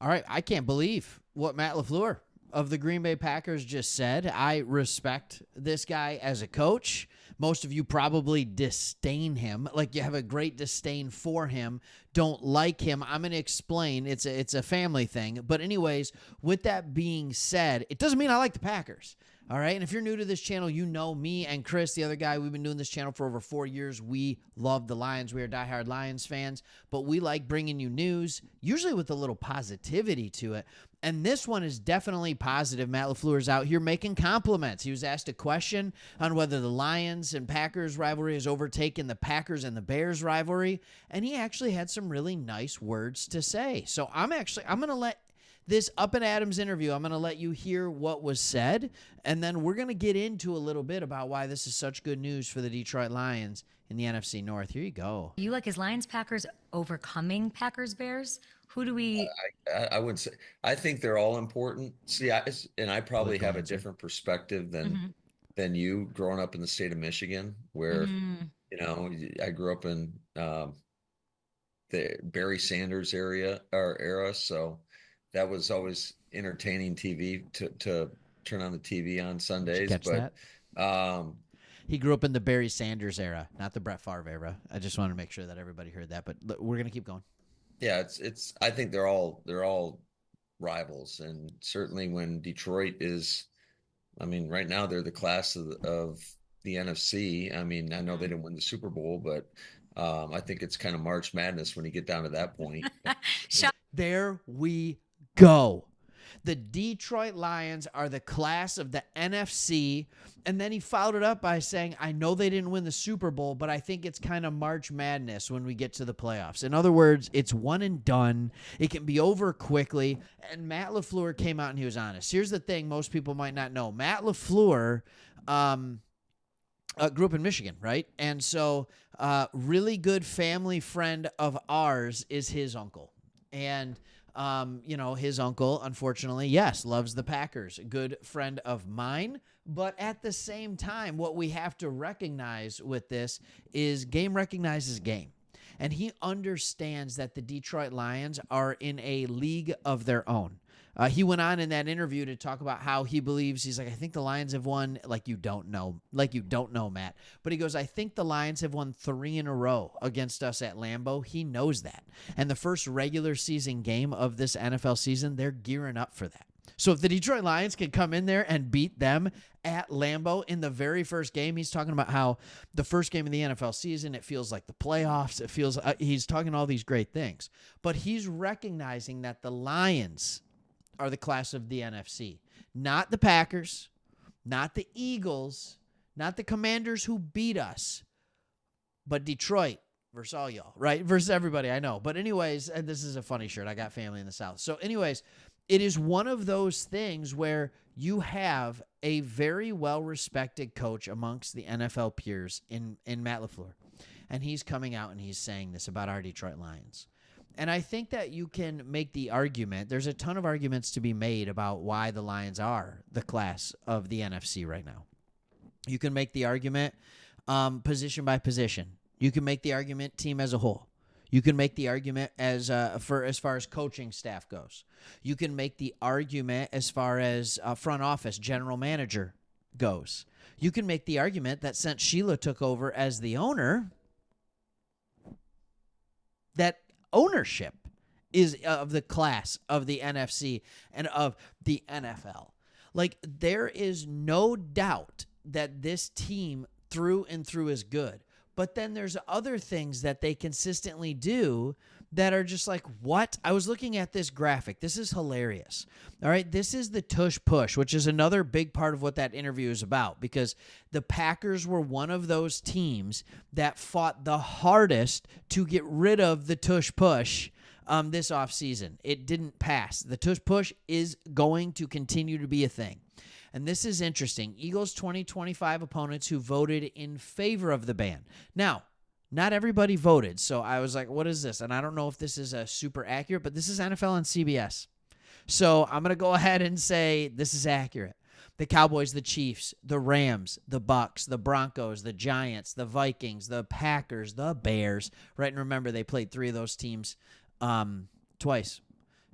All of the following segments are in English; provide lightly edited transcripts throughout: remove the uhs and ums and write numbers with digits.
All right, I can't believe what Matt Lafleur of the Green Bay Packers just said. I respect this guy as a coach. Most of you probably disdain him, like you have a great disdain for him, don't like him. I'm going to explain. It's a family thing. But anyways, with that being said, it doesn't mean I like the Packers. All right. And if you're new to this channel, you know me and Chris, the other guy, we've been doing this channel for over 4 years. We love the Lions. We are diehard Lions fans, but we like bringing you news, usually with a little positivity to it. And this one is definitely positive. Matt Lafleur is out here making compliments. He was asked a question on whether the Lions and Packers rivalry has overtaken the Packers and the Bears rivalry, and he actually had some really nice words to say. So I'm going to let this Up and Adams interview, I'm going to let you hear what was said, and then we're going to get into a little bit about why this is such good news for the Detroit Lions in the NFC North. Here you go. You like his Lions Packers overcoming Packers Bears? Who do we? I wouldn't say. I think they're all important. See, I probably Political have a answer. different perspective Mhm. than you growing up in the state of Michigan, where Mm. I grew up in the Barry Sanders era, so that was always entertaining TV to turn on the TV on Did you Sundays. catch But that? um, He grew up in the Barry Sanders era, not the Brett Favre era. I just want to make sure that everybody heard that, but we're going to keep going. yeah, it's. I think they're all rivals, and certainly when Detroit is. I mean, right now they're the class of the NFC. I mean, I know they Mhm. didn't win the Super Bowl, but I think it's kind of March Madness when you get down to that point. There we go. The Detroit Lions are the class of the NFC. And then he followed it up by saying, I know they didn't win the Super Bowl, but I think it's kind of March Madness when we get to the playoffs. In other words, it's one and done. It can be over quickly. And Matt LaFleur came out and he was honest. Here's the thing most people might not know. Matt LaFleur grew up in Michigan, right? And so really good family friend of ours is his uncle. And his uncle, unfortunately, yes, loves the Packers. A good friend of mine. But at the same time, what we have to recognize with this is game recognizes game. And he understands that the Detroit Lions are in a league of their own. He went on in that interview to talk about how he believes, he's like, I think the Lions have won, like you don't know, Matt. But he goes, I think the Lions have won 3 in a row against us at Lambeau. He knows that. And the first regular season game of this NFL season, they're gearing up for that. So if the Detroit Lions can come in there and beat them at Lambeau in the very first game, he's talking about how the first game of the NFL season, it feels like the playoffs. It feels, he's talking all these great things. But he's recognizing that the Lions are the class of the NFC. Not the Packers, not the Eagles, not the Commanders who beat us, but Detroit versus all y'all, right? Versus everybody, I know. But anyways, and this is a funny shirt. I got family in the South. So anyways, it is one of those things where you have a very well-respected coach amongst the NFL peers in Matt LaFleur. And he's coming out and he's saying this about our Detroit Lions. And I think that you can make the argument, there's a ton of arguments to be made about why the Lions are the class of the NFC right now. You can make the argument position by position. You can make the argument team as a whole. You can make the argument as far as coaching staff goes. You can make the argument as far as front office, general manager goes. You can make the argument that since Sheila took over as the owner, that ownership is of the class of the NFC and of the NFL. Like, there is no doubt that this team through and through is good. But then there's other things that they consistently do that are just like, what? I was looking at this graphic. This is hilarious. All right. This is the tush push, which is another big part of what that interview is about, because the Packers were one of those teams that fought the hardest to get rid of the tush push this offseason. It didn't pass. The tush push is going to continue to be a thing. And this is interesting. Eagles 2025 opponents who voted in favor of the ban. Now, not everybody voted, so I was like, what is this? And I don't know if this is super accurate, but this is NFL and CBS. So I'm going to go ahead and say this is accurate. The Cowboys, the Chiefs, the Rams, the Bucks, the Broncos, the Giants, the Vikings, the Packers, the Bears. Right, and remember, they played 3 of those teams twice.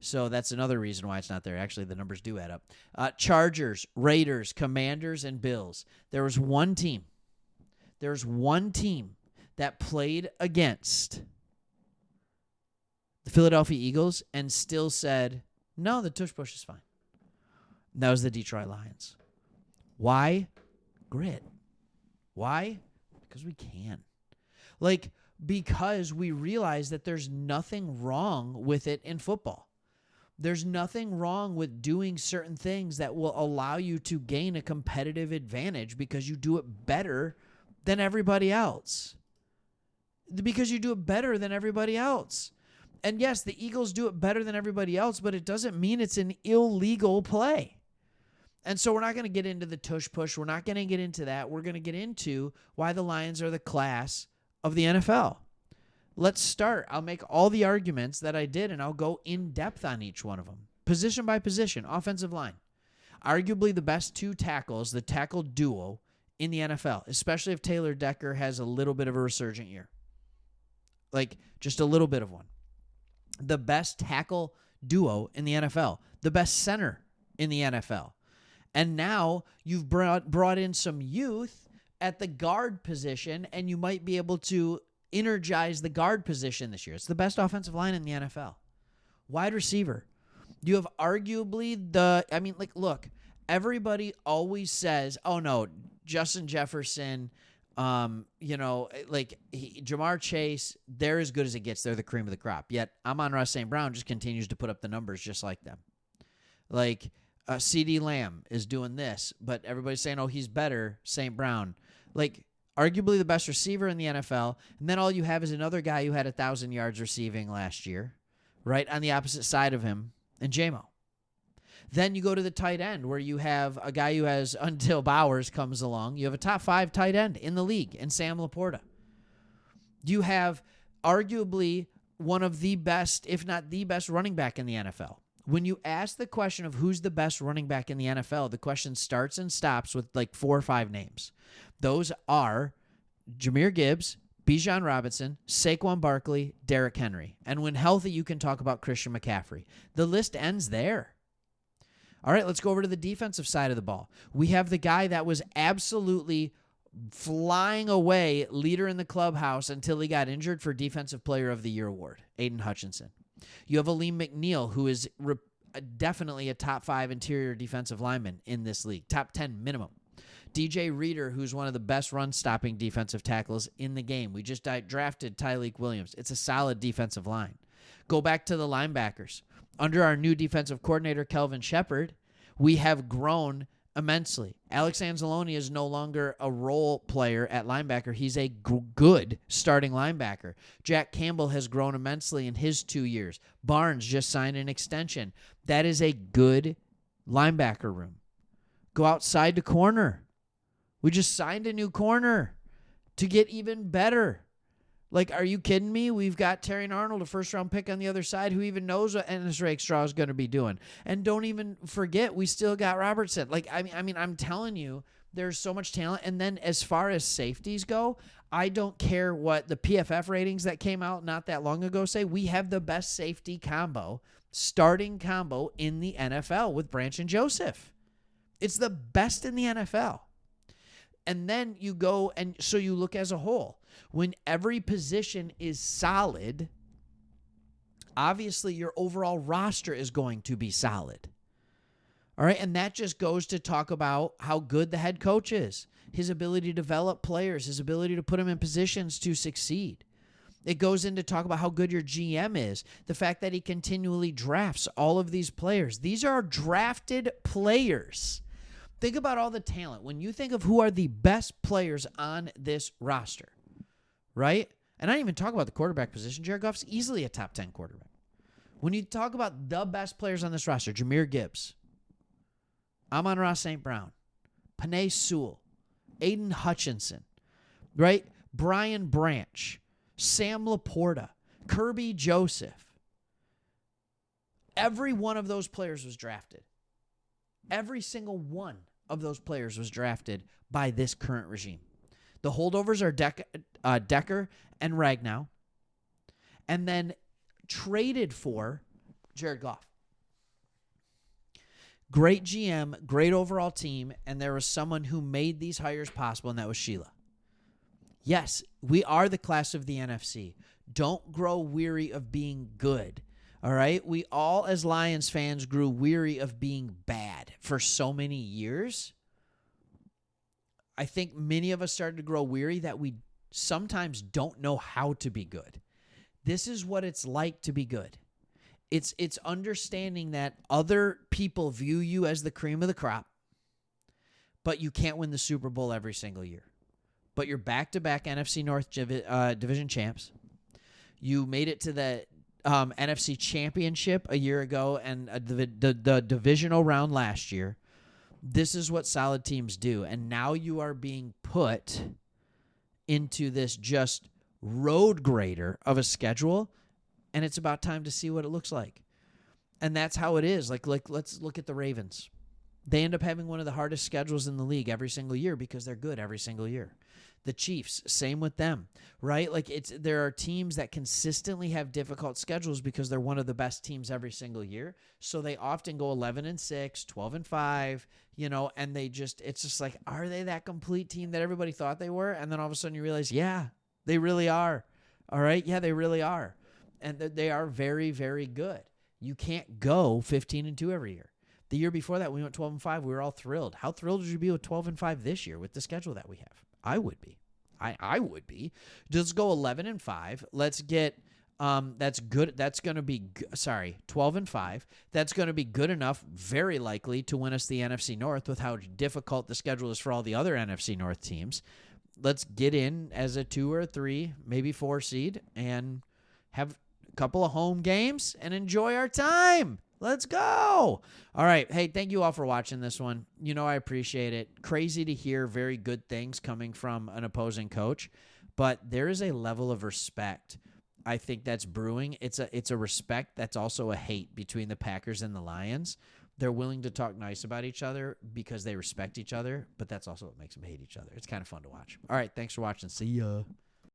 So that's another reason why it's not there. Actually, the numbers do add up. Chargers, Raiders, Commanders, and Bills. There was one team that played against the Philadelphia Eagles and still said, no, the tush push is fine. And that was the Detroit Lions. Why? Grit. Why? Because we can. Because we realize that there's nothing wrong with it in football. There's nothing wrong with doing certain things that will allow you to gain a competitive advantage because you do it better than everybody else. Because you do it better than everybody else. And yes, the Eagles do it better than everybody else, but it doesn't mean it's an illegal play. And so we're not going to get into the tush push. We're not going to get into that. We're going to get into why the Lions are the class of the NFL. Let's start. I'll make all the arguments that I did, and I'll go in depth on each one of them. Position by position, offensive line. Arguably the best two tackles, the tackle duo in the NFL, especially if Taylor Decker has a little bit of a resurgent year. Just a little bit of one. The best tackle duo in the NFL. The best center in the NFL. And now you've brought in some youth at the guard position, and you might be able to energize the guard position this year. It's the best offensive line in the NFL. Wide receiver. You have arguably look, everybody always says, oh no, Justin Jefferson, Jamar Chase, they're as good as it gets. They're the cream of the crop. Yet Amon-Ra St. Brown just continues to put up the numbers just like them. CeeDee Lamb is doing this, but everybody's saying, oh, he's better, St. Brown. Arguably the best receiver in the NFL, and then all you have is another guy who had 1,000 yards receiving last year, right on the opposite side of him, and J-Mo. Then you go to the tight end, where you have a guy who has, until Bowers comes along, you have a top 5 tight end in the league in Sam Laporta. You have arguably one of the best, if not the best, running back in the NFL. When you ask the question of who's the best running back in the NFL, the question starts and stops with 4 or 5 names. Those are Jahmyr Gibbs, Bijan Robinson, Saquon Barkley, Derrick Henry. And when healthy, you can talk about Christian McCaffrey. The list ends there. All right, let's go over to the defensive side of the ball. We have the guy that was absolutely flying away, leader in the clubhouse until he got injured for Defensive Player of the Year award, Aiden Hutchinson. You have Aleem McNeil, who is definitely a top 5 interior defensive lineman in this league, top 10 minimum. DJ Reader, who's one of the best run-stopping defensive tackles in the game. We just drafted Tyleik Williams. It's a solid defensive line. Go back to the linebackers. Under our new defensive coordinator, Kelvin Shepard, we have grown immensely. Alex Anzalone is no longer a role player at linebacker. He's a good starting linebacker. Jack Campbell has grown immensely in his 2 years. Barnes just signed an extension. That is a good linebacker room. Go outside to corner. We just signed a new corner to get even better. Are you kidding me? We've got Terry Arnold, a first-round pick on the other side, who even knows what Ennis Rakestraw is going to be doing. And don't even forget, we still got Robertson. I'm telling you, there's so much talent. And then as far as safeties go, I don't care what the PFF ratings that came out not that long ago say. We have the best safety combo, starting combo in the NFL with Branch and Joseph. It's the best in the NFL. And then you go, and so you look as a whole. When every position is solid, obviously your overall roster is going to be solid. All right, and that just goes to talk about how good the head coach is, his ability to develop players, his ability to put them in positions to succeed. It goes into talk about how good your GM is, the fact that he continually drafts all of these players. These are drafted players. Think about all the talent. When you think of who are the best players on this roster, right? And I didn't even talk about the quarterback position. Jared Goff's easily a top 10 quarterback. When you talk about the best players on this roster, Jahmyr Gibbs, Amon-Ra St. Brown, Penei Sewell, Aiden Hutchinson, right? Brian Branch, Sam Laporta, Kirby Joseph. Every one of those players was drafted. Every single one of those players was drafted by this current regime. The holdovers are Decker and Ragnow, and then traded for Jared Goff. Great GM, great overall team, and there was someone who made these hires possible, and that was Sheila. Yes, we are the class of the NFC. Don't grow weary of being good. All right? We all, as Lions fans, grew weary of being bad for so many years. I think many of us started to grow weary that we sometimes don't know how to be good. This is what it's like to be good. It's understanding that other people view you as the cream of the crop, but you can't win the Super Bowl every single year. But you're back-to-back NFC North division champs. You made it to the NFC Championship a year ago and the divisional round last year. This is what solid teams do. And now you are being put into this just road grader of a schedule, and it's about time to see what it looks like. And that's how it is. Like let's look at the Ravens. They end up having one of the hardest schedules in the league every single year because they're good every single year. The Chiefs, same with them, right? Like there are teams that consistently have difficult schedules because they're one of the best teams every single year. So they often go 11-6, 12-5, and it's just like, are they that complete team that everybody thought they were? And then all of a sudden you realize, yeah, they really are. All right. Yeah, they really are. And they are very, very good. You can't go 15-2 every year. The year before that, we went 12-5. We were all thrilled. How thrilled would you be with 12-5 this year with the schedule that we have? I would be. I would be. Just go 11-5. Let's get that's good. That's going to be 12-5. That's going to be good enough, very likely, to win us the NFC North with how difficult the schedule is for all the other NFC North teams. Let's get in as a 2 or 3, maybe 4 seed and have a couple of home games and enjoy our time. Let's go. All right. Hey, thank you all for watching this one. I appreciate it. Crazy to hear very good things coming from an opposing coach, but there is a level of respect I think that's brewing. It's a respect that's also a hate between the Packers and the Lions. They're willing to talk nice about each other because they respect each other, but that's also what makes them hate each other. It's kind of fun to watch. All right. Thanks for watching. See ya.